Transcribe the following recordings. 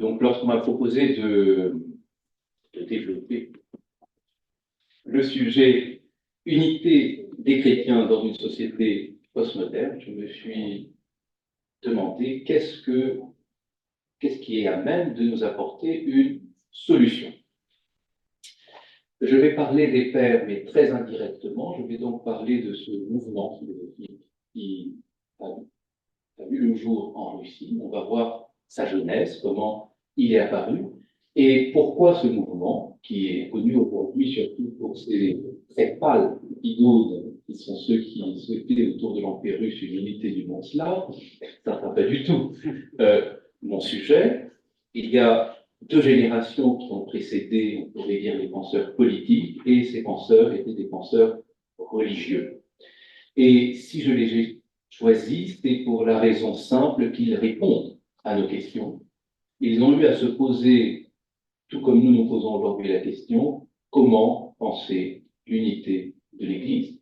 Donc, lorsqu'on m'a proposé de développer le sujet unité des chrétiens dans une société postmoderne, je me suis demandé qu'est-ce qui est à même de nous apporter une solution. Je vais parler des pères, mais très indirectement. Je vais donc parler de ce mouvement philosophique qui a vu le jour en Russie. On va voir sa genèse, comment il est apparu, et pourquoi ce mouvement, qui est connu aujourd'hui surtout pour ses très pâles icônes, qui sont ceux qui souhaitaient autour de l'Empire russe une unité du monde slave, ça ne pas du tout mon sujet. Il y a deux générations qui ont précédé, on pourrait dire, les penseurs politiques, et ces penseurs étaient des penseurs religieux. Et si je les ai choisis, c'est pour la raison simple qu'ils répondent à nos questions. Ils ont eu à se poser, tout comme nous nous posons aujourd'hui la question, comment penser l'unité de l'Église?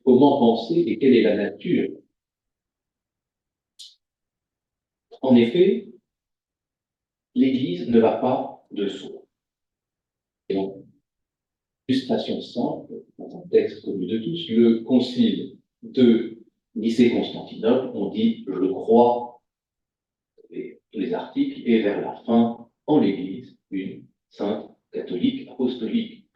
Comment penser et quelle est la nature? En effet, l'Église ne va pas de soi. Et donc, illustration simple, dans un texte connu de tous, le concile de Nicée-Constantinople, on dit « je crois », les articles, et vers la fin, en l'Église, une sainte catholique apostolique.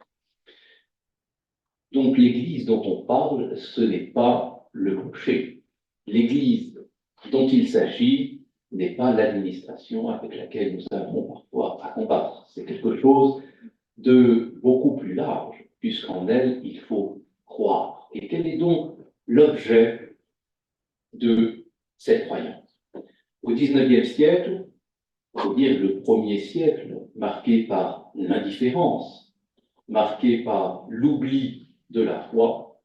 Donc l'Église dont on parle, ce n'est pas le clocher. L'Église dont il s'agit n'est pas l'administration avec laquelle nous avons parfois à combattre. C'est quelque chose de beaucoup plus large, puisqu'en elle, il faut croire. Et quel est donc l'objet de cette croyance? Au XIXe siècle, il faut dire le premier siècle, marqué par l'indifférence, marqué par l'oubli de la foi,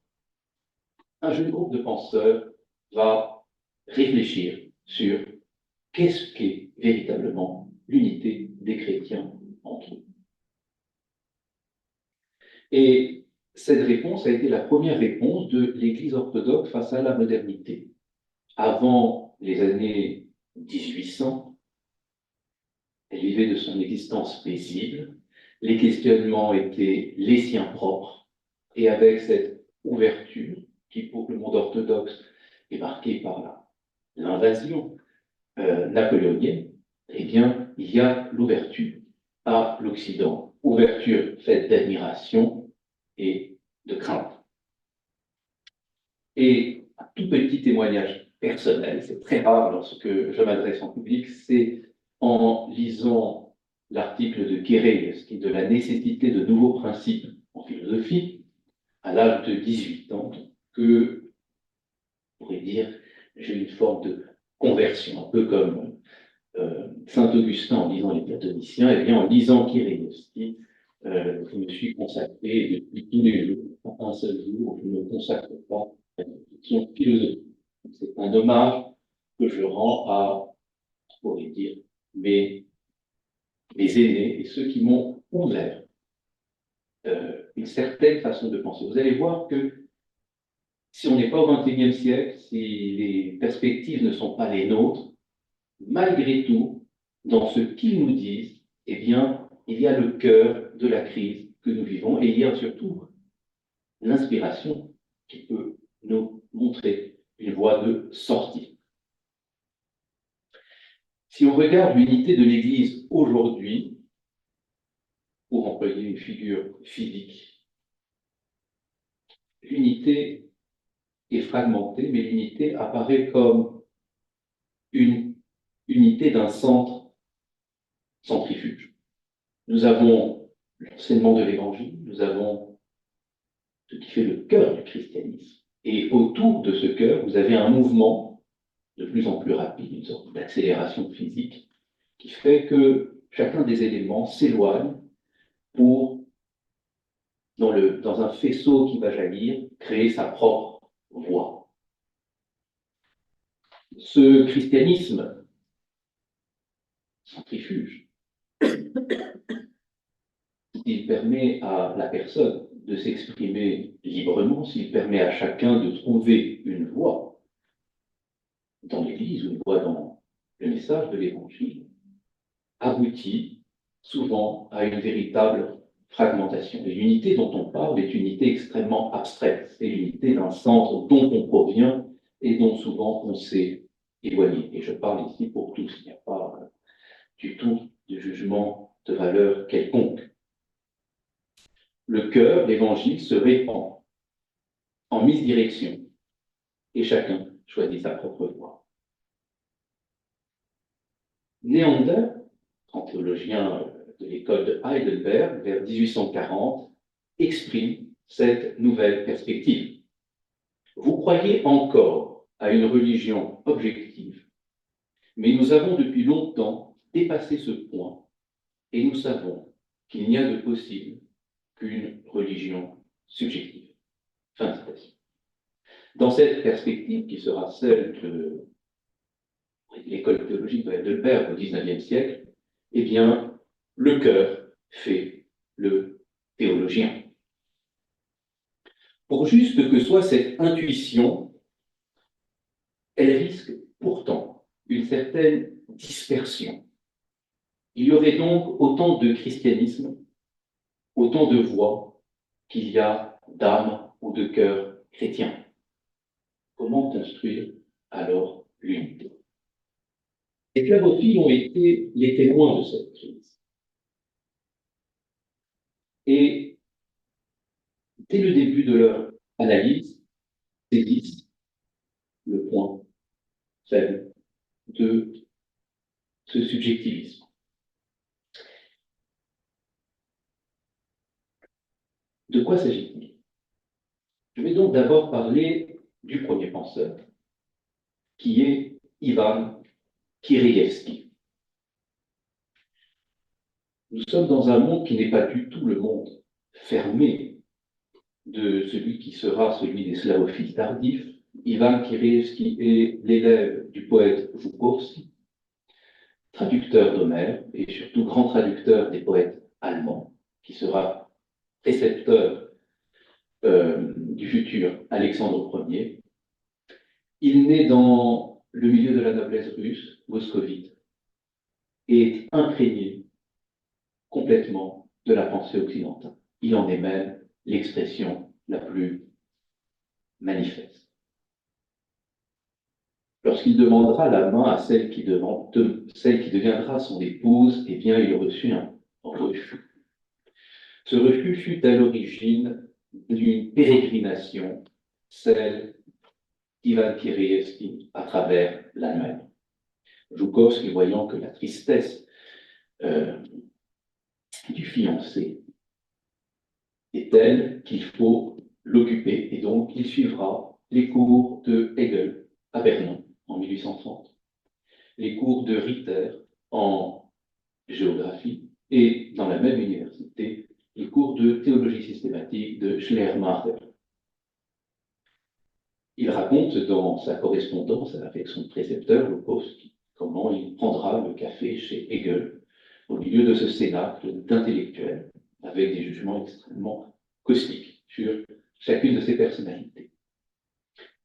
un jeune groupe de penseurs va réfléchir sur qu'est-ce qu'est véritablement l'unité des chrétiens entre eux. Et cette réponse a été la première réponse de l'Église orthodoxe face à la modernité. Avant les années 1800, elle vivait de son existence paisible, les questionnements étaient les siens propres, et avec cette ouverture, qui pour le monde orthodoxe est marquée par l'invasion napoléonienne, eh bien, il y a l'ouverture à l'Occident. Ouverture faite d'admiration et de crainte. Et un tout petit témoignage personnel, c'est très rare lorsque je m'adresse en public, c'est en lisant l'article de Kéréies, qui est de la nécessité de nouveaux principes en philosophie, à l'âge de 18 ans, que, on pourrait dire, j'ai une forme de conversion, un peu comme Saint Augustin en lisant les platoniciens, et bien en lisant Kéréies, je me suis consacré depuis tous les jours, un seul jour, je ne me consacre pas à une question philosophique. C'est un hommage que je rends à, on pourrait dire, mes aînés et ceux qui m'ont ouvert une certaine façon de penser. Vous allez voir que si on n'est pas au XXIe siècle, si les perspectives ne sont pas les nôtres, malgré tout, dans ce qu'ils nous disent, eh bien, il y a le cœur de la crise que nous vivons et il y a surtout l'inspiration qui peut nous montrer une voie de sortie. Si on regarde l'unité de l'Église aujourd'hui, pour employer une figure physique, l'unité est fragmentée, mais l'unité apparaît comme une unité d'un centre centrifuge. Nous avons l'enseignement de l'Évangile, nous avons ce qui fait le cœur du christianisme. Et autour de ce cœur, vous avez un mouvement de plus en plus rapide, une sorte d'accélération physique, qui fait que chacun des éléments s'éloigne pour, dans un faisceau qui va jaillir, créer sa propre voie. Ce christianisme centrifuge, il permet à la personne de s'exprimer librement, s'il permet à chacun de trouver une voie dans l'Église ou une voie dans le message de l'Évangile, aboutit souvent à une véritable fragmentation. Et l'unité dont on parle est une unité extrêmement abstraite. C'est l'unité d'un centre dont on provient et dont souvent on s'est éloigné. Et je parle ici pour tous. Il n'y a pas du tout de jugement de valeur quelconque. Le cœur, l'évangile, se répand en mille directions et chacun choisit sa propre voie. Neander, grand théologien de l'école de Heidelberg, vers 1840, exprime cette nouvelle perspective. Vous croyez encore à une religion objective, mais nous avons depuis longtemps dépassé ce point et nous savons qu'il n'y a de possible qu'une religion subjective. Fin de citation. Dans cette perspective, qui sera celle de l'école théologique de Heidelberg au XIXe siècle, eh bien, le cœur fait le théologien. Pour juste que soit cette intuition, elle risque pourtant une certaine dispersion. Il y aurait donc autant de christianisme, autant de voix qu'il y a d'âmes ou de cœurs chrétiens. Comment construire alors l'unité? Les clavophiles ont été les témoins de cette crise. Et dès le début de leur analyse, saisissent le point faible de ce subjectivisme. De quoi s'agit-il? Je vais donc d'abord parler du premier penseur, qui est Ivan Kireyevski. Nous sommes dans un monde qui n'est pas du tout le monde fermé de celui qui sera celui des slavophiles tardifs. Ivan Kireyevski est l'élève du poète Joukovski, traducteur d'Homère et surtout grand traducteur des poètes allemands, qui sera précepteur du futur Alexandre Ier. Il naît dans le milieu de la noblesse russe, moscovite, et est imprégné complètement de la pensée occidentale. Il en est même l'expression la plus manifeste. Lorsqu'il demandera la main à celle qui deviendra son épouse, eh bien, il reçut un refus. Ce refus fut à l'origine d'une pérégrination, celle d'Ivan Kireyevski à travers l'Allemagne. Joukovski, voyant que la tristesse du fiancé est telle qu'il faut l'occuper, et donc il suivra les cours de Hegel à Berlin en 1830, les cours de Ritter en géographie, et dans la même université, les cours de théologie systématique de Schleiermacher. Il raconte dans sa correspondance avec son précepteur, Joukovski, comment il prendra le café chez Hegel au milieu de ce cénacle d'intellectuels avec des jugements extrêmement caustiques sur chacune de ces personnalités.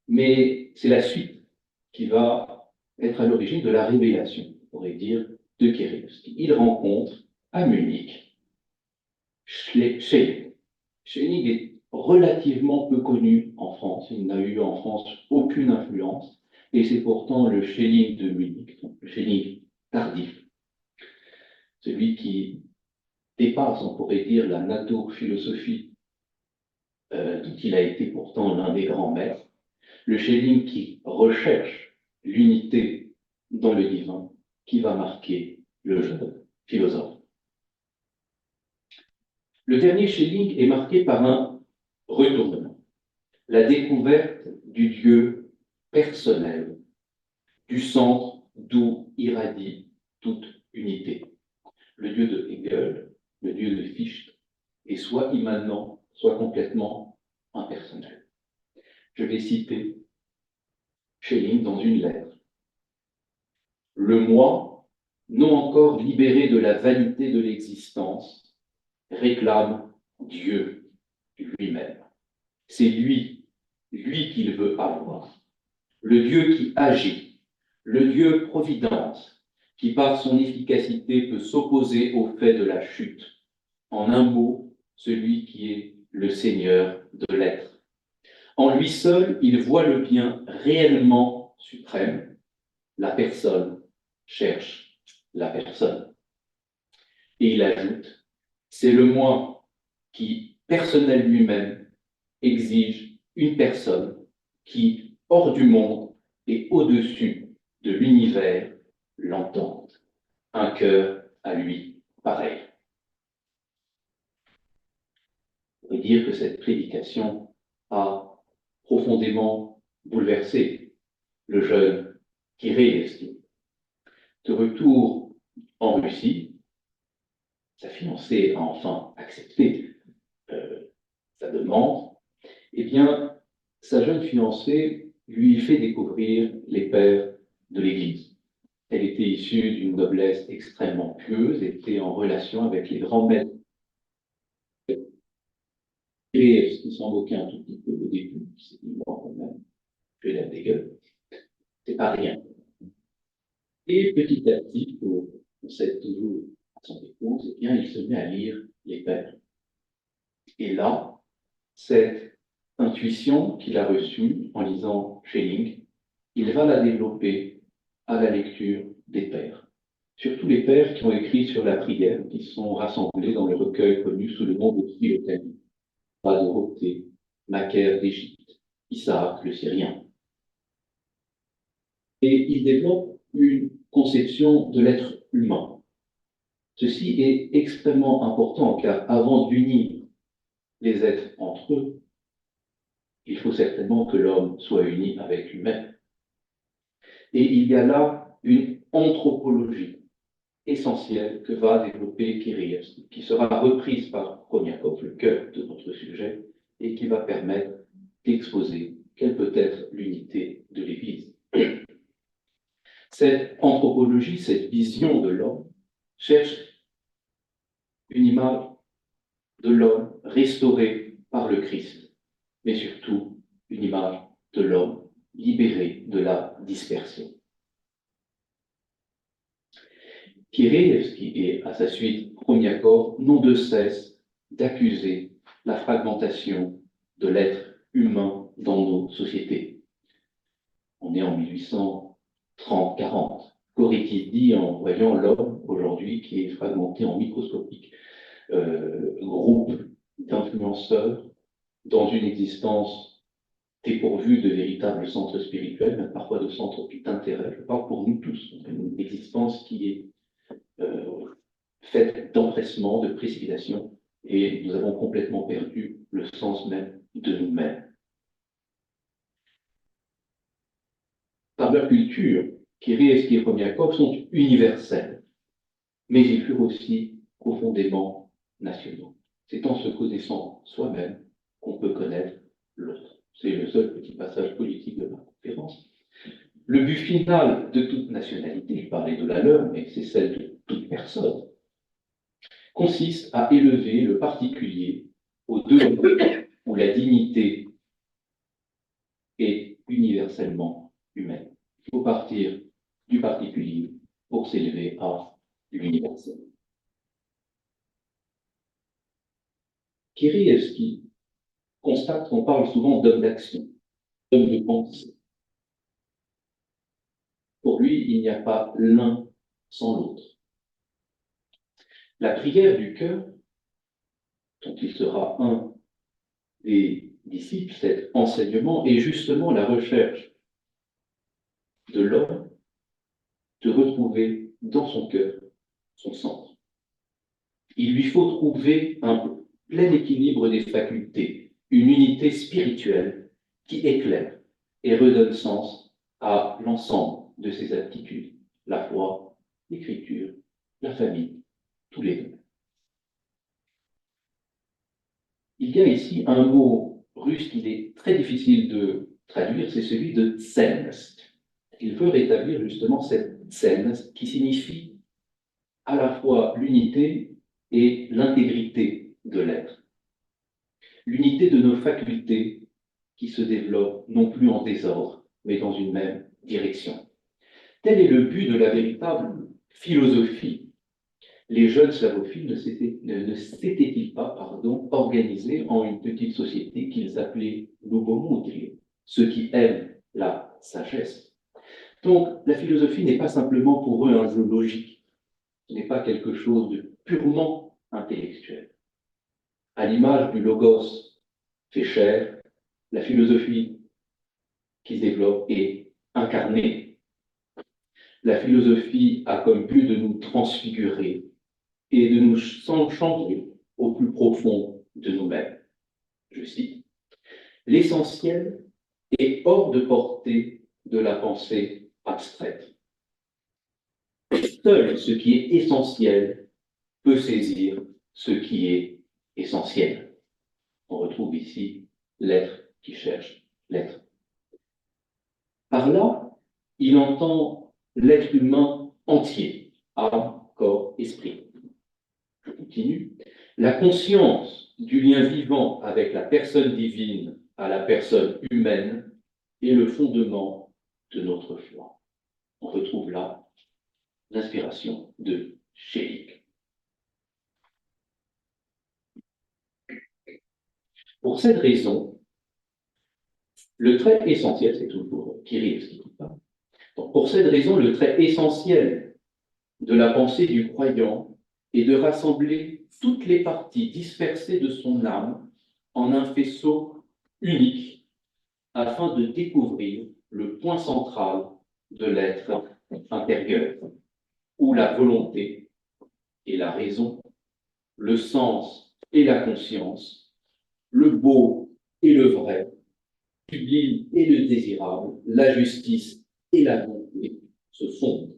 Mais c'est la suite qui va être à l'origine de la révélation, on pourrait dire, de Kireyevski. Il rencontre à Munich Schelling. Schelling est relativement peu connu en France. Il n'a eu en France aucune influence, et c'est pourtant le Schelling de Munich, donc le Schelling tardif, celui qui dépasse, on pourrait dire, la natophilosophie dont il a été pourtant l'un des grands maîtres, le Schelling qui recherche l'unité dans le divin, qui va marquer le jeune philosophe. Le dernier Schelling est marqué par un retournement, la découverte du Dieu personnel, du centre d'où irradie toute unité. Le Dieu de Hegel, le Dieu de Fichte, est soit immanent, soit complètement impersonnel. Je vais citer Schelling dans une lettre. Le moi, non encore libéré de la vanité de l'existence, réclame Dieu lui-même. C'est lui qu'il veut avoir. Le Dieu qui agit, le Dieu providence, qui par son efficacité peut s'opposer au fait de la chute. En un mot, celui qui est le Seigneur de l'être. En lui seul, il voit le bien réellement suprême. La personne cherche la personne. Et il ajoute, c'est le moi qui, personnel lui-même, exige une personne qui, hors du monde et au-dessus de l'univers, l'entende. Un cœur à lui pareil. On pourrait dire que cette prédication a profondément bouleversé le jeune Kirillevski. De retour en Russie, sa fiancée a enfin accepté sa demande. Eh bien, sa jeune fiancée lui fait découvrir les pères de l'Église. Elle était issue d'une noblesse extrêmement pieuse, était en relation avec les grands maîtres. Et ce qui s'en moquait un tout petit peu au début, c'est dit, bon, quand même, je l'aime des gueules, c'est pas rien. Et petit à petit, pour s'être toujours à son épouse, eh bien, il se met à lire les pères. Et là, cette intuition qu'il a reçue en lisant Schelling, il va la développer à la lecture des pères. Surtout les pères qui ont écrit sur la prière, qui sont rassemblés dans le recueil connu sous le nom de Philotélie, pas Dorothée, Macaire d'Égypte, Isaac le Syrien. Et il développe une conception de l'être humain. Ceci est extrêmement important car avant d'unir les êtres entre eux, il faut certainement que l'homme soit uni avec lui-même. Et il y a là une anthropologie essentielle que va développer Kirillevski, qui sera reprise par Khomyakov, le cœur de notre sujet, et qui va permettre d'exposer quelle peut être l'unité de l'Église. Cette anthropologie, cette vision de l'homme, cherche une image de l'homme restauré par le Christ, mais surtout une image de l'homme libéré de la dispersion. Kirillevski et à sa suite Khomyakov n'ont de cesse d'accuser la fragmentation de l'être humain dans nos sociétés. On est en 1830-40. Qu'aurait-il dit en voyant l'homme aujourd'hui qui est fragmenté en microscopiques groupes d'influenceurs dans une existence dépourvue de véritables centres spirituels, même parfois de centres d'intérêt. Je parle pour nous tous, une existence qui est faite d'empressement, de précipitation, et nous avons complètement perdu le sens même de nous-mêmes. Par leur culture, Kirillevski et Khomyakov sont universels, mais ils furent aussi profondément nationaux. C'est en se connaissant soi-même qu'on peut connaître l'autre. C'est le seul petit passage politique de ma conférence. Le but final de toute nationalité, je parlais de la leur, mais c'est celle de toute personne, consiste à élever le particulier au-delà où la dignité est universellement humaine. Il faut partir du particulier pour s'élever à l'universel. Kirillevski constate qu'on parle souvent d'homme d'action, d'homme de pensée. Pour lui, il n'y a pas l'un sans l'autre. La prière du cœur, dont il sera un des disciples, cet enseignement, est justement la recherche de l'homme de retrouver dans son cœur son centre. Il lui faut trouver un plein équilibre des facultés, une unité spirituelle qui éclaire et redonne sens à l'ensemble de ses aptitudes, la foi, l'écriture, la famille, tous les deux. Il y a ici un mot russe qu'il est très difficile de traduire, c'est celui de tselnost. Il veut rétablir justement cette tselnost qui signifie à la fois l'unité et l'intégrité de l'être. L'unité de nos facultés qui se développent non plus en désordre, mais dans une même direction. Tel est le but de la véritable philosophie, les jeunes slavophiles ne s'étaient-ils pas, organisés en une petite société qu'ils appelaient Lubomudri, ceux qui aiment la sagesse. Donc, la philosophie n'est pas simplement pour eux un jeu logique, ce n'est pas quelque chose de purement intellectuel. À l'image du logos fait chair, la philosophie qui se développe est incarnée. La philosophie a comme but de nous transfigurer et de nous changer au plus profond de nous-mêmes. Je cite, « L'essentiel est hors de portée de la pensée abstraite. Seul ce qui est essentiel peut saisir ce qui est essentiel. » On retrouve ici l'être qui cherche l'être. Par là, il entend l'être humain entier, âme, corps, esprit. Je continue. La conscience du lien vivant avec la personne divine à la personne humaine est le fondement de notre foi. On retrouve là l'inspiration de Schelling. Pour cette raison, le trait essentiel, c'est toujours Kyrill qui parle. Donc, pour cette raison, le trait essentiel de la pensée du croyant est de rassembler toutes les parties dispersées de son âme en un faisceau unique afin de découvrir le point central de l'être intérieur, où la volonté et la raison, le sens et la conscience, le beau et le vrai, le sublime et le désirable, la justice et la bonté se fondent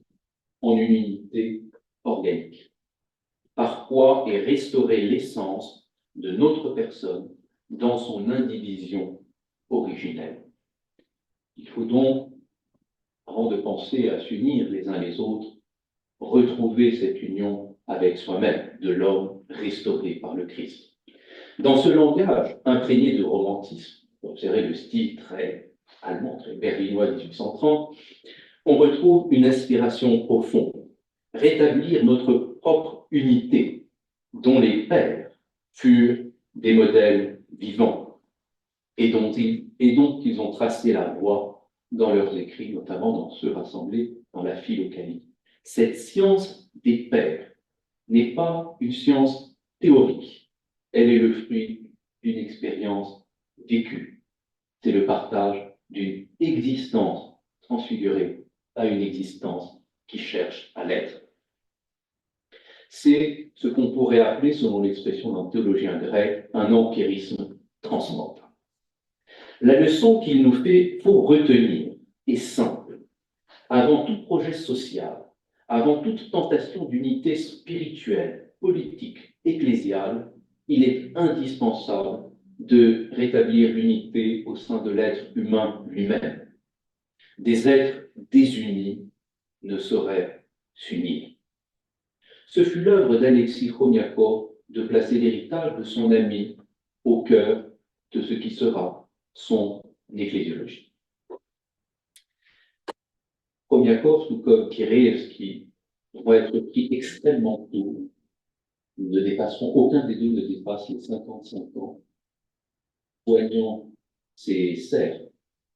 en une unité organique. Par quoi est restaurée l'essence de notre personne dans son indivision originelle. Il faut donc, avant de penser à s'unir les uns les autres, retrouver cette union avec soi-même, de l'homme restauré par le Christ. Dans ce langage imprégné de romantisme, observez le style très allemand, très berlinois 1830, on retrouve une inspiration profonde, rétablir notre propre unité, dont les pères furent des modèles vivants et dont ils ont tracé la voie dans leurs écrits, notamment dans ceux rassemblés dans la Philokalie. Cette science des pères n'est pas une science théorique, elle est le fruit d'une expérience vécue. C'est le partage d'une existence transfigurée à une existence qui cherche à l'être. C'est ce qu'on pourrait appeler, selon l'expression d'un théologien grec, un empirisme transcendantal. La leçon qu'il nous faut retenir est simple. Avant tout projet social, avant toute tentation d'unité spirituelle, politique, ecclésiale, il est indispensable de rétablir l'unité au sein de l'être humain lui-même. Des êtres désunis ne sauraient s'unir. Ce fut l'œuvre d'Alexis Chromiakov de placer l'héritage de son ami au cœur de ce qui sera son ecclésiologie. Chromiakov, tout comme Kireevski, vont être pris extrêmement tôt. Aucun des deux ne dépasse les 55 ans, poignant ces serfs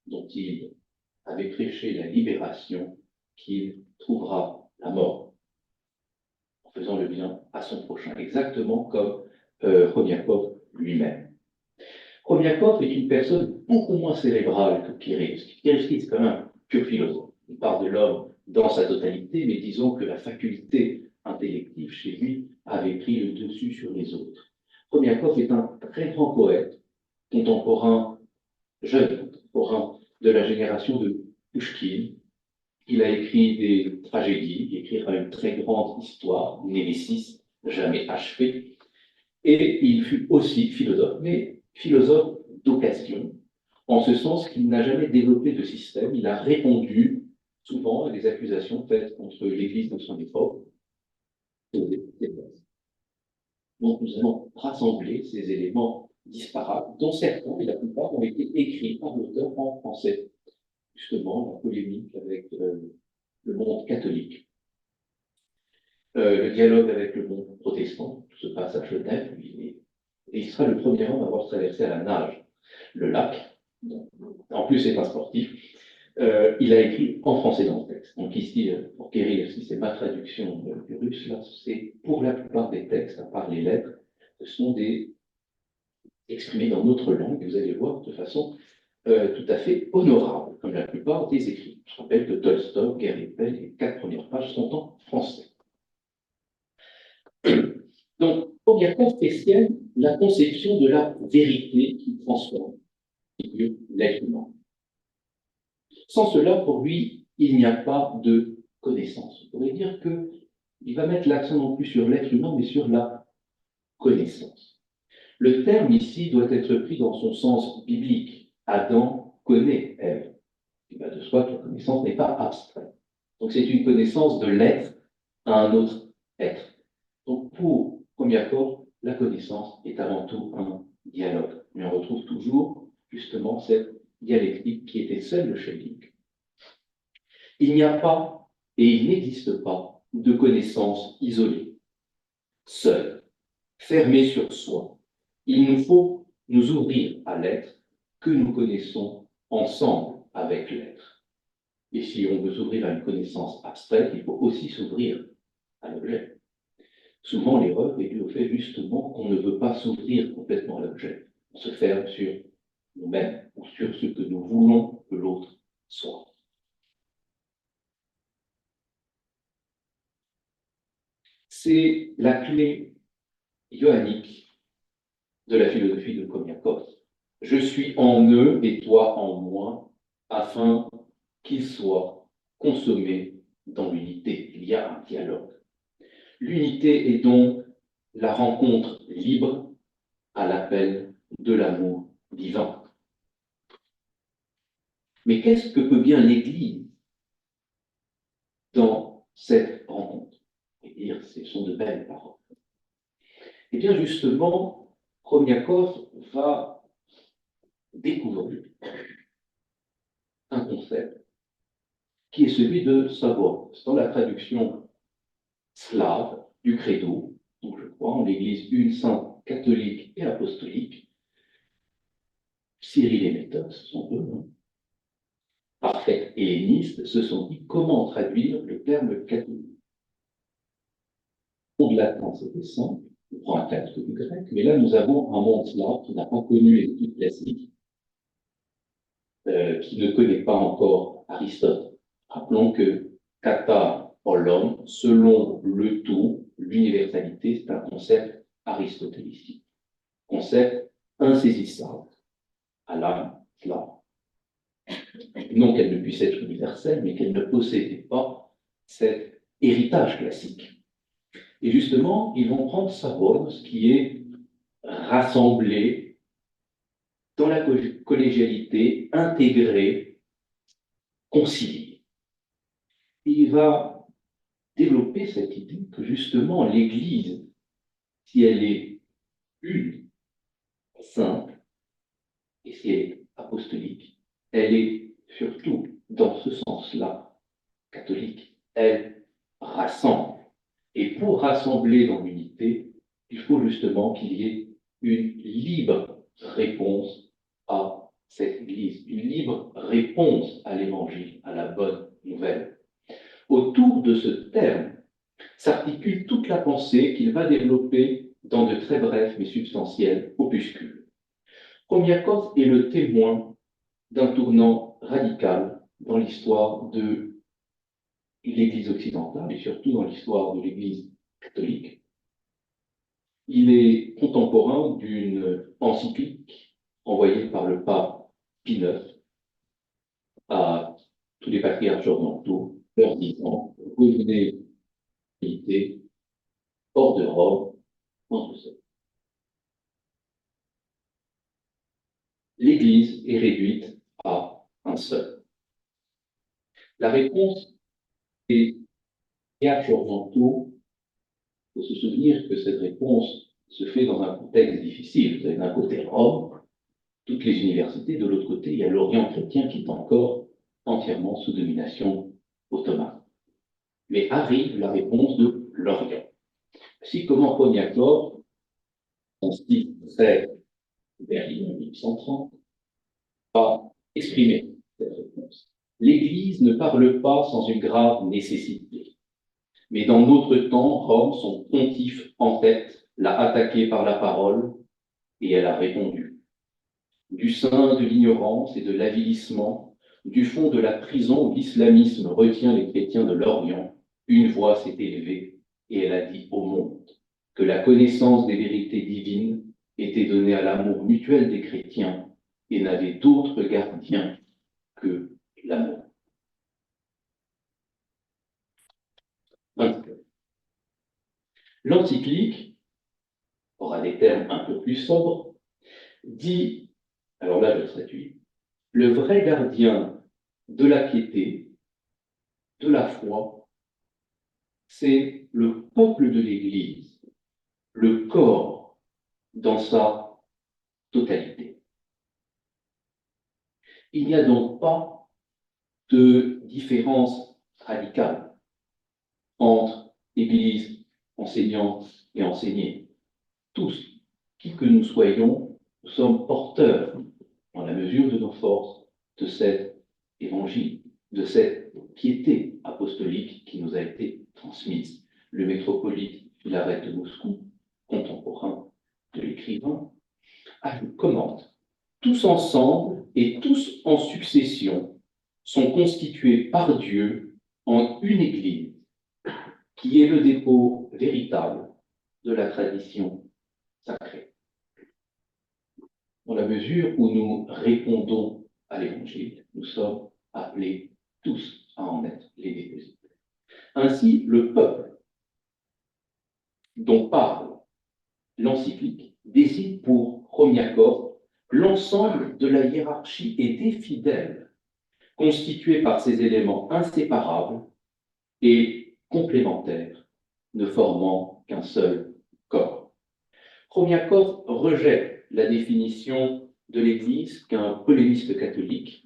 dont il avait prêché la libération, qu'il trouvera la mort, en faisant le bien à son prochain, exactement comme Chromiakov lui-même. Chromiakov est une personne beaucoup moins cérébrale que Kireevski. Kireevski, c'est quand même un pur philosophe. Il parle de l'homme dans sa totalité, mais disons que la faculté intellective chez lui avait pris le dessus sur les autres. Chromiakov est un très grand poète, contemporain, jeune contemporain de la génération de Pouchkine. Il a écrit des tragédies, il écrira une très grande histoire, Némésis, jamais achevée, et il fut aussi philosophe, mais philosophe d'occasion, en ce sens qu'il n'a jamais développé de système, il a répondu souvent à des accusations faites contre l'Église de son époque. Donc nous allons rassembler ces éléments disparates, dont certains, et la plupart, ont été écrits par l'auteur en français. Justement, la polémique avec le monde catholique. le dialogue avec le monde protestant, tout se passe à Genève, et il sera le premier homme à avoir traversé à la nage le lac. En plus, c'est un sportif. Il a écrit en français dans le texte. Donc ici, pour guérir, si c'est ma traduction du russe, là, c'est pour la plupart des textes, à part les lettres, ce sont des exprimés dans notre langue, vous allez voir, de façon tout à fait honorable, comme la plupart des écrits. Je rappelle que Tolstoï, Guerre et paix, les 4 premières pages sont en français. Donc, Bulgakov questionne la conception de la vérité qui transforme l'être humain. Sans cela, pour lui, il n'y a pas de connaissance. On pourrait dire qu'il va mettre l'accent non plus sur l'être humain, mais sur la connaissance. Le terme ici doit être pris dans son sens biblique. Adam connaît Ève. Il va de soi que la connaissance n'est pas abstraite. Donc c'est une connaissance de l'être à un autre être. Donc pour Bulgakov, la connaissance est avant tout un dialogue. Mais on retrouve toujours justement cette dialectique qui était celle de Schelling. Il n'y a pas et il n'existe pas de connaissance isolée, seule, fermée sur soi. Il nous faut nous ouvrir à l'être que nous connaissons ensemble avec l'être. Et si on veut s'ouvrir à une connaissance abstraite, il faut aussi s'ouvrir à l'objet. Souvent, l'erreur est due au fait justement qu'on ne veut pas s'ouvrir complètement à l'objet. On se ferme sur nous-mêmes ou sur ce que nous voulons que l'autre soit. C'est la clé ioannique de la philosophie de Bulgakov. Je suis en eux et toi en moi, afin qu'ils soient consommés dans l'unité. Il y a un dialogue. L'unité est donc la rencontre libre à l'appel de l'amour divin. Mais qu'est-ce que peut bien l'Église dans cette rencontre? Et dire, ce sont de belles paroles. Eh bien, justement, Bulgakov va découvrir un concept qui est celui de savoir. Dans la traduction slave du credo, donc je crois en l'Église une sainte catholique et apostolique, Cyril et Méthode, ce sont eux, hein, parfaits hellénistes, se sont dit comment traduire le terme catholique. Le latin, c'était simple, on prend un texte du grec, mais là nous avons un monde slave qui n'a pas connu les études classiques, qui ne connaît pas encore Aristote. Rappelons que kata hollon, selon le tout, l'universalité, c'est un concept aristotélicien, concept insaisissable à l'âme slave. Non qu'elle ne puisse être universelle, mais qu'elle ne possédait pas cet héritage classique. Et justement, ils vont prendre Savone, ce qui est rassemblé dans la collégialité, intégré, concilié. Il va développer cette idée que justement l'Église, si elle est une, simple, et si elle est apostolique, elle est surtout, dans ce sens-là, catholique. Elle rassemble. Et pour rassembler dans l'unité, il faut justement qu'il y ait une libre réponse à cette Église, une libre réponse à l'Évangile, à la bonne nouvelle. Autour de ce terme s'articule toute la pensée qu'il va développer dans de très brefs mais substantiels opuscules. Bulgakov est le témoin d'un tournant radical dans l'histoire de l'Église occidentale et surtout dans l'histoire de l'Église catholique. Il est contemporain d'une encyclique envoyée par le pape Pie IX à tous les patriarches orientaux, leur disant revenez hors de Rome, entre seuls. L'Église est réduite à un seul. La réponse des patriarches orientaux, il faut se souvenir que cette réponse se fait dans un contexte difficile. Vous avez d'un côté Rome, toutes les universités, de l'autre côté, il y a l'Orient chrétien qui est encore entièrement sous domination ottomane. Mais arrive la réponse de l'Orient. Voici comment Roniakov, son style très berlin 1830, a exprimé cette réponse. L'Église ne parle pas sans une grave nécessité. Mais dans notre temps, Rome, son pontife en tête, l'a attaqué par la parole et elle a répondu. Du sein de l'ignorance et de l'avilissement, du fond de la prison où l'islamisme retient les chrétiens de l'Orient, une voix s'est élevée et elle a dit au monde que la connaissance des vérités divines était donnée à l'amour mutuel des chrétiens et n'avait d'autre gardien que l'amour. L'encyclique, aura des termes un peu plus sobres, dit, alors là je traduis, le vrai gardien de la piété, de la foi, c'est le peuple de l'Église, le corps dans sa totalité. Il n'y a donc pas de différence radicale entre Église, enseignants et enseignés. Tous, qui que nous soyons, nous sommes porteurs, dans la mesure de nos forces, de cet évangile, de cette piété apostolique qui nous a été transmise. Le métropolite Philarète de Moscou, contemporain de l'écrivain, commente: tous ensemble et tous en succession sont constitués par Dieu en une Église, qui est le dépôt véritable de la tradition sacrée. Dans la mesure où nous répondons à l'Évangile, nous sommes appelés tous à en être les dépositaires. Ainsi, le peuple dont parle l'encyclique désigne pour Romiakov l'ensemble de la hiérarchie et des fidèles, constitués par ces éléments inséparables et complémentaires, ne formant qu'un seul corps. Romiakov rejette la définition de l'Église qu'un polémiste catholique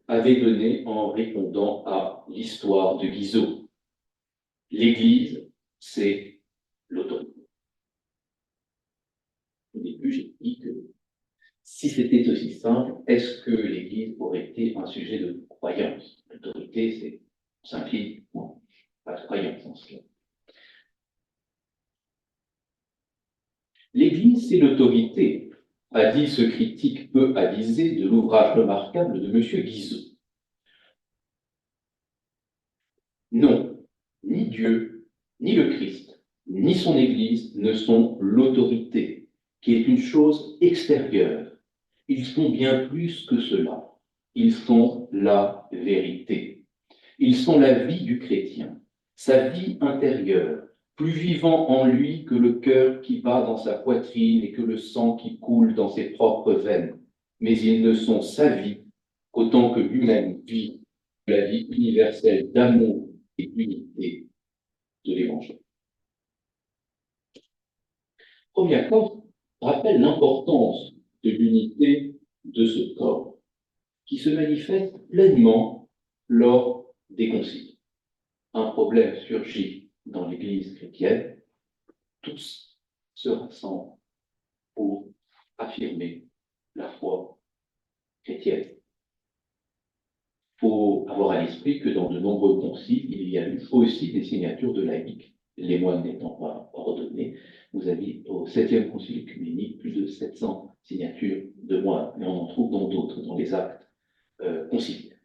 avait donnée en répondant à l'histoire de Guizot. L'Église, c'est l'autorité. Au début, j'ai dit que si c'était aussi simple, est-ce que l'Église aurait été un sujet de croyance? L'autorité, c'est simple, non, pas de croyance en cela. L'Église, c'est l'autorité, a dit ce critique peu avisé de l'ouvrage remarquable de M. Guizot. Non, ni Dieu, ni le Christ, ni son Église ne sont l'autorité, qui est une chose extérieure. Ils sont bien plus que cela. Ils sont la vérité. Ils sont la vie du chrétien, sa vie intérieure, plus vivant en lui que le cœur qui bat dans sa poitrine et que le sang qui coule dans ses propres veines. Mais ils ne sont sa vie qu'autant que lui-même vit la vie universelle d'amour et d'unité de l'Évangile. Romiakov rappelle l'importance de l'unité de ce corps, qui se manifeste pleinement lors des conciles. Un problème surgit dans l'Église chrétienne, tous se rassemblent pour affirmer la foi chrétienne. Il faut avoir à l'esprit que dans de nombreux conciles, il y a eu aussi des signatures de laïcs, les moines n'étant pas ordonnés. Vous avez au 7e concile œcuménique plus de 700 signatures de moines, mais on en trouve dans d'autres, dans les actes conciliaires.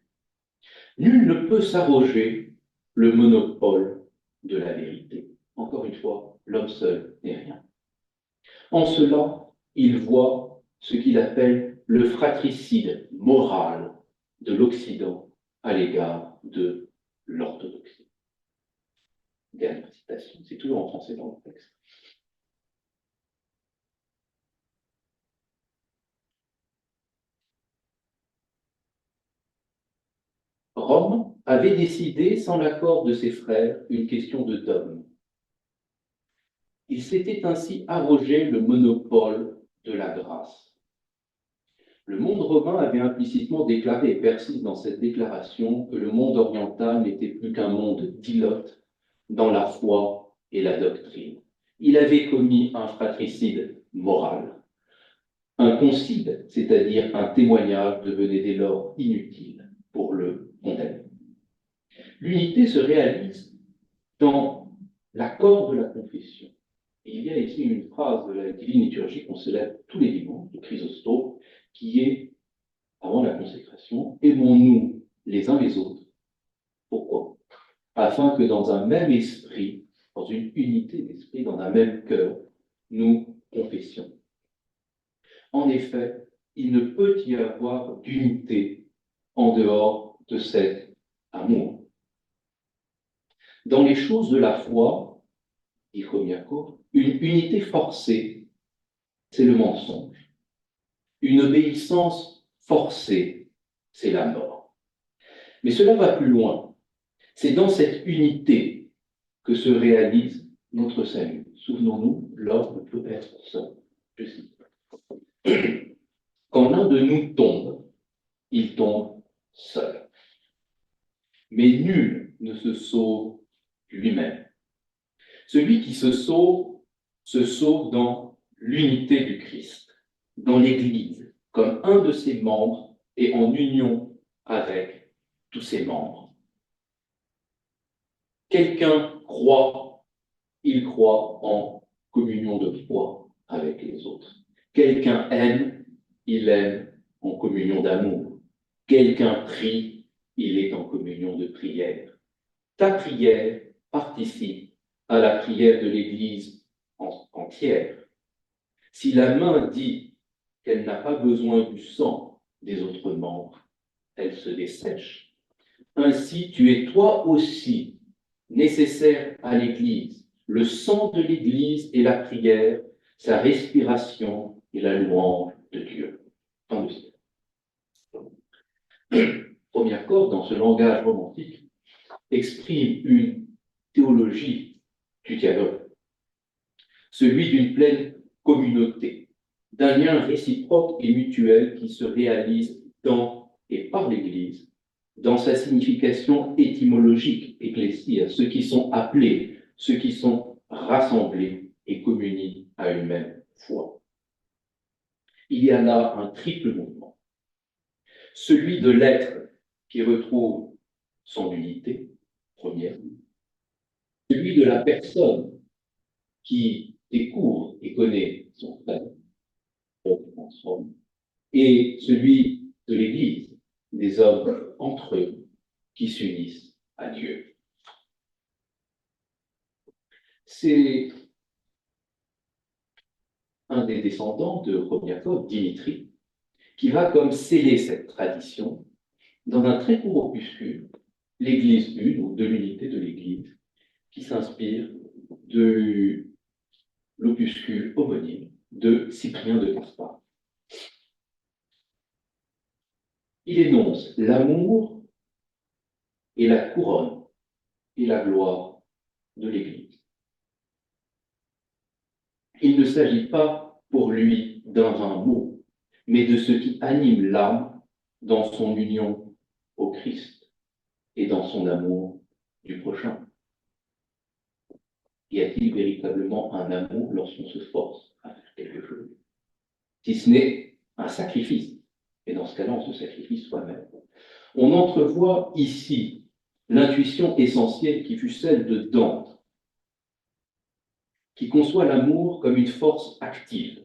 Nul ne peut s'arroger le monopole de la vérité. Encore une fois, l'homme seul n'est rien. En cela, il voit ce qu'il appelle le fratricide moral de l'Occident à l'égard de l'orthodoxie. Dernière citation, c'est toujours en français dans le texte. Rome avait décidé, sans l'accord de ses frères, une question de dogme. Il s'était ainsi arrogé le monopole de la grâce. Le monde romain avait implicitement déclaré et persiste dans cette déclaration que le monde oriental n'était plus qu'un monde d'ilotes dans la foi et la doctrine. Il avait commis un fratricide moral. Un concile, c'est-à-dire un témoignage, devenait dès lors inutile pour le condamné. L'unité se réalise dans l'accord de la confession. Il y a ici une phrase de la divine liturgie qu'on célèbre tous les dimanches, de Chrysostome, qui est, avant la consécration, aimons-nous les uns les autres. Pourquoi? Afin que dans un même esprit, dans une unité d'esprit, dans un même cœur, nous confessions. En effet, il ne peut y avoir d'unité en dehors de cet amour. Dans les choses de la foi, dit Chomiakov, une unité forcée, c'est le mensonge. Une obéissance forcée, c'est la mort. Mais cela va plus loin. C'est dans cette unité que se réalise notre salut. Souvenons-nous, l'homme ne peut être seul. Je cite. Quand l'un de nous tombe, il tombe seul. Mais nul ne se sauve lui-même. Celui qui se sauve dans l'unité du Christ, dans l'Église, comme un de ses membres et en union avec tous ses membres. Quelqu'un croit, il croit en communion de foi avec les autres. Quelqu'un aime, il aime en communion d'amour. Quelqu'un prie, il est en communion de prière. Ta prière participe à la prière de l'Église entière. Si la main dit qu'elle n'a pas besoin du sang des autres membres, elle se dessèche. Ainsi, tu es toi aussi nécessaire à l'Église. Le sang de l'Église est la prière, sa respiration et la louange de Dieu. Fin de citation. Premier accord, dans ce langage romantique, exprime une théologie du dialogue, celui d'une pleine communauté, d'un lien réciproque et mutuel qui se réalise dans et par l'Église, dans sa signification étymologique, ecclésia, ceux qui sont appelés, ceux qui sont rassemblés et communient à une même foi. Il y a là un triple mouvement, celui de l'être qui retrouve son unité, première, celui de la personne qui découvre et connaît son frère, et celui de l'Église, des hommes entre eux qui s'unissent à Dieu. C'est un des descendants de Chomiakov, Dimitri, qui va comme sceller cette tradition dans un très court opuscule, l'Église une, ou de l'unité de l'Église, qui s'inspire de l'opuscule homonyme de Cyprien de Gaspard. Il énonce l'amour et la couronne et la gloire de l'Église. Il ne s'agit pas pour lui d'un vain mot, mais de ce qui anime l'âme dans son union au Christ et dans son amour du prochain. Y a-t-il véritablement un amour lorsqu'on se force à faire quelque chose, si ce n'est un sacrifice? Et dans ce cas-là, on se sacrifie soi-même. On entrevoit ici l'intuition essentielle qui fut celle de Dante, qui conçoit l'amour comme une force active,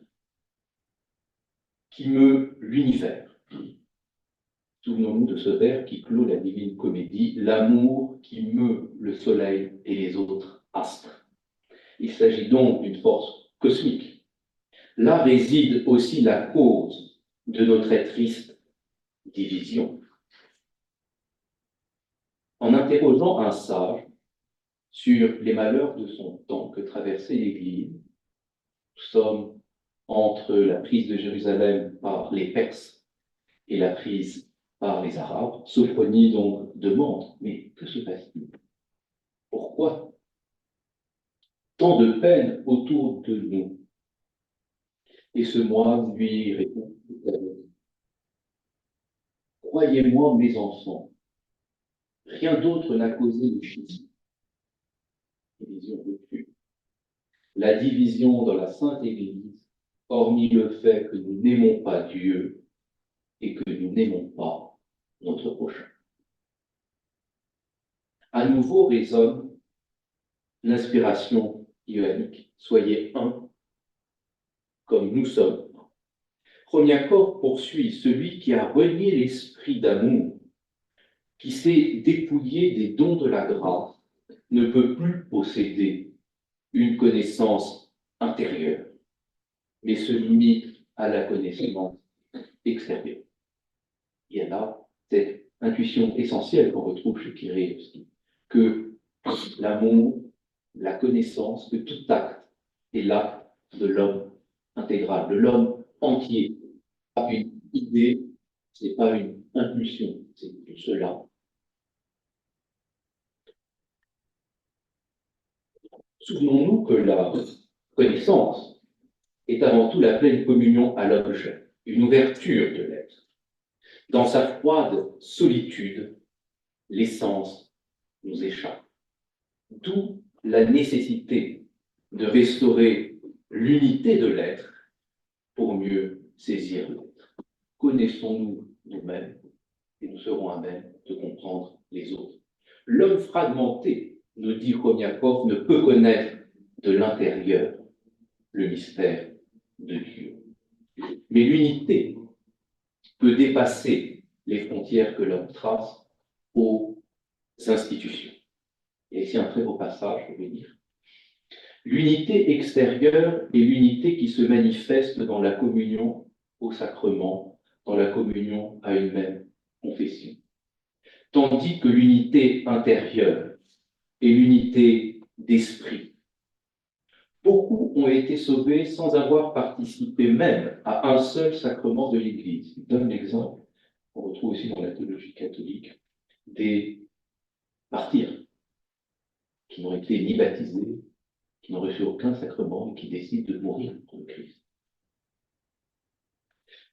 qui meut l'univers. Souvenons-nous de ce vers qui clôt la Divine Comédie, l'amour qui meut le soleil et les autres astres. Il s'agit donc d'une force cosmique. Là réside aussi la cause de nos très tristes divisions. En interrogeant un sage sur les malheurs de son temps que traversait l'Église, nous sommes entre la prise de Jérusalem par les Perses et la prise par les Arabes. Sophronie donc demande, mais que se passe-t-il? Pourquoi tant de peine autour de nous? Et ce moine lui répond, croyez-moi mes enfants, rien d'autre n'a causé le schisme, division de Dieu, la division dans la Sainte Église, hormis le fait que nous n'aimons pas Dieu et que nous n'aimons pas notre prochain. À nouveau résonne l'inspiration ionique. Soyez un comme nous sommes. Premier accord poursuit celui qui a renié l'esprit d'amour, qui s'est dépouillé des dons de la grâce, ne peut plus posséder une connaissance intérieure, mais se limite à la connaissance extérieure. Il y a là cette intuition essentielle qu'on retrouve chez Kyrie aussi, que l'amour, la connaissance, que tout acte est l'acte de l'homme intégral, de l'homme entier. Pas une idée, ce n'est pas une impulsion, c'est tout cela. Souvenons-nous que la connaissance est avant tout la pleine communion à l'objet, une ouverture de l'être. Dans sa froide solitude, l'essence nous échappe. D'où la nécessité de restaurer l'unité de l'être pour mieux saisir l'autre. Connaissons-nous nous-mêmes et nous serons à même de comprendre les autres. L'homme fragmenté, nous dit Chromiakov, ne peut connaître de l'intérieur le mystère de Dieu. Mais l'unité peut dépasser les frontières que l'homme trace aux institutions. Et ici un très beau passage, je vais dire. L'unité extérieure est l'unité qui se manifeste dans la communion au sacrement, dans la communion à une même confession. Tandis que l'unité intérieure est l'unité d'esprit. Beaucoup ont été sauvés sans avoir participé même à un seul sacrement de l'Église. Je donne l'exemple, on retrouve aussi dans la théologie catholique, des martyrs qui n'ont été ni baptisés, qui n'ont reçu aucun sacrement et qui décident de mourir pour le Christ.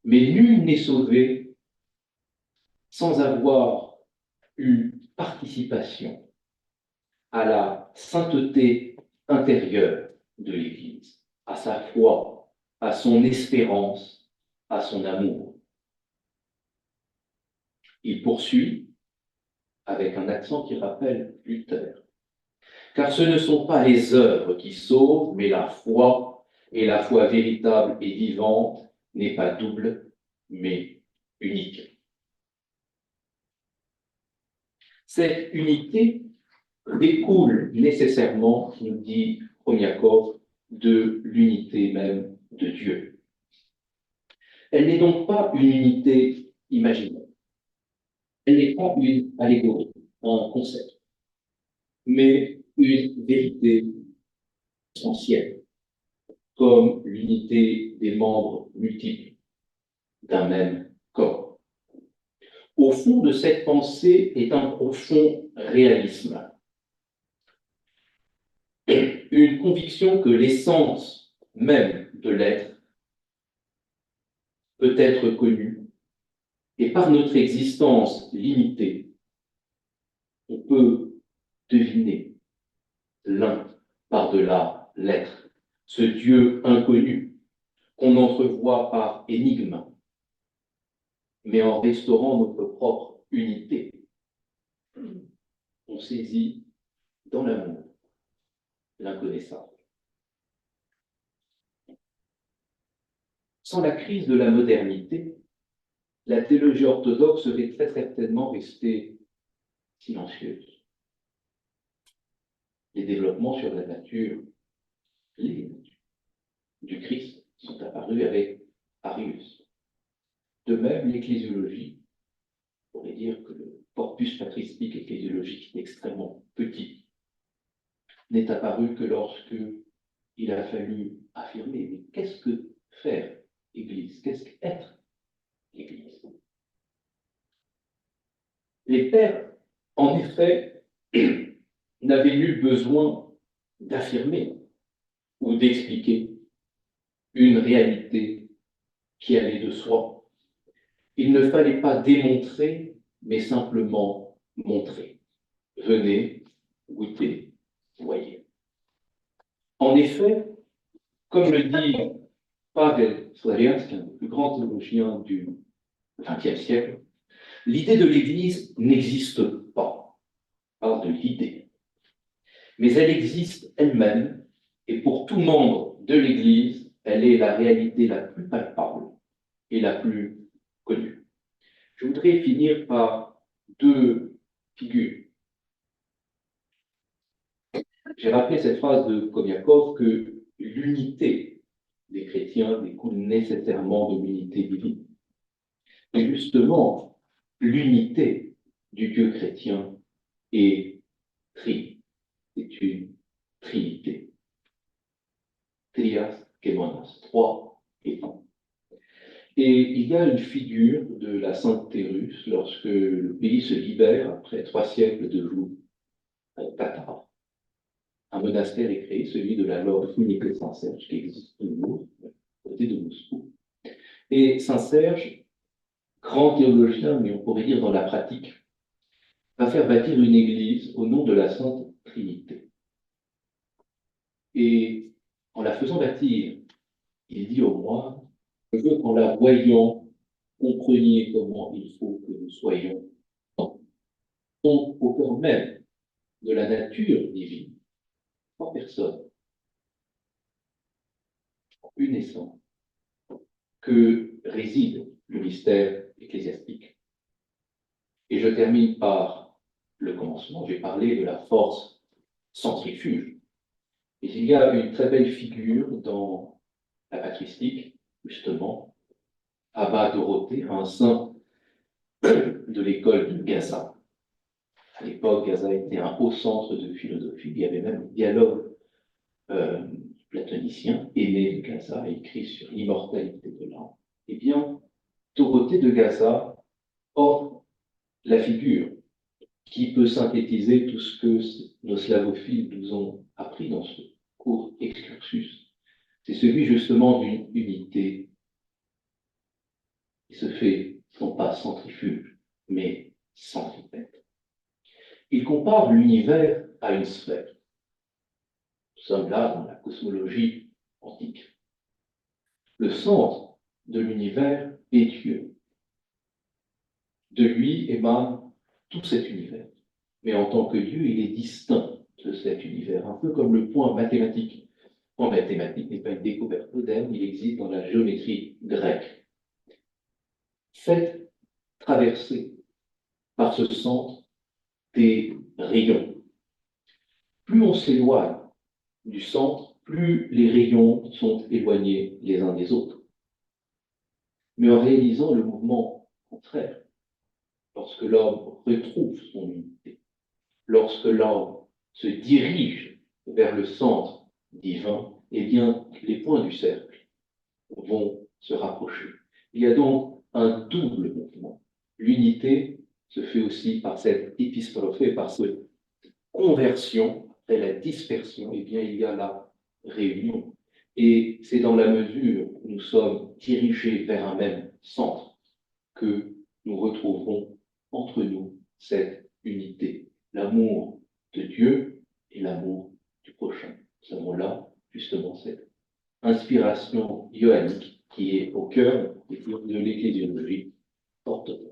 Mais nul n'est sauvé sans avoir une participation à la sainteté intérieure de l'Église, à sa foi, à son espérance, à son amour. Il poursuit avec un accent qui rappelle Luther. Car ce ne sont pas les œuvres qui sauvent, mais la foi, et la foi véritable et vivante n'est pas double, mais unique. Cette unité découle nécessairement, nous dit Chromiakov, de l'unité même de Dieu. Elle n'est donc pas une unité imaginaire. Elle n'est pas une allégorie, un concept, mais une vérité essentielle, comme l'unité des membres multiples d'un même corps. Au fond de cette pensée est un profond réalisme, une conviction que l'essence même de l'être peut être connue, et par notre existence limitée, on peut deviner l'un par-delà l'être, ce Dieu inconnu qu'on entrevoit par énigme, mais en restaurant notre propre unité, on saisit dans l'amour l'inconnaissable. Sans la crise de la modernité, la théologie orthodoxe serait très certainement restée silencieuse. Les développements sur la nature, les natures du Christ sont apparus avec Arius. De même, l'ecclésiologie, on pourrait dire que le corpus patristique ecclésiologique est extrêmement petit, n'est apparu que lorsque il a fallu affirmer, mais qu'est-ce que faire Église? Qu'est-ce qu'être l'Église? Les pères, en effet, n'avaient nul besoin d'affirmer ou d'expliquer une réalité qui allait de soi. Il ne fallait pas démontrer, mais simplement montrer. Venez, goûtez, voyez. En effet, Comme le dit Pavel Slarianski, un des plus grands théologiens du XXe siècle, l'idée de l'Église n'existe pas. On parle de l'idée. Mais elle existe elle-même, et pour tout membre de l'Église, elle est la réalité la plus palpable et la plus connue. Je voudrais finir par deux figures. J'ai rappelé cette phrase de Komiakov que l'unité des chrétiens découle nécessairement de l'unité divine. Et justement, l'unité du Dieu chrétien est c'est une trinité. Trias kemonos, trois et un. Et il y a une figure de la sainteté russe lorsque le pays se libère après 3 siècles de joug tatar. Un monastère est créé, celui de la Lorde unique de Saint-Serge, qui existe toujours, à côté de Moscou. Et Saint-Serge, grand théologien, mais on pourrait dire dans la pratique, va faire bâtir une église au nom de la Sainte Trinité. Et en la faisant bâtir, il dit au moine, je veux qu'en la voyant, compreniez comment il faut que nous soyons au cœur même de la nature divine, en personne, une essence, que réside le mystère ecclésiastique. Et je termine par le commencement. J'ai parlé de la force centrifuge. Et il y a une très belle figure dans la patristique, justement, Abba Dorothée, un saint de l'école de Gaza. À l'époque, Gaza était un haut centre de philosophie. Il y avait même un dialogue platonicien, aîné de Gaza, écrit sur l'immortalité de l'âme. Eh bien, Dorothée de Gaza offre la figure qui peut synthétiser tout ce que nos slavophiles nous ont appris dans ce court excursus. C'est celui justement d'une unité qui se fait non pas centrifuge, mais centripète. Il compare l'univers à une sphère. Nous sommes là dans la cosmologie antique. Le centre de l'univers est Dieu. De lui émane tout cet univers. Mais en tant que Dieu, il est distinct de cet univers, un peu comme le point mathématique. Le point mathématique n'est pas une découverte moderne, il existe dans la géométrie grecque. Faites traverser par ce centre des rayons. Plus on s'éloigne du centre, plus les rayons sont éloignés les uns des autres. Mais en réalisant le mouvement contraire, lorsque l'homme retrouve son unité, lorsque l'homme se dirige vers le centre divin, eh bien, les points du cercle vont se rapprocher. Il y a donc un double mouvement. L'unité se fait aussi par cette épistrophée, par cette conversion et la dispersion, eh bien, il y a la réunion. Et c'est dans la mesure où nous sommes dirigés vers un même centre que nous retrouverons entre nous cette unité, l'amour de Dieu et l'amour du prochain. Nous avons là justement cette inspiration ioannique qui est au cœur de l'ecclésiologie orthodoxe.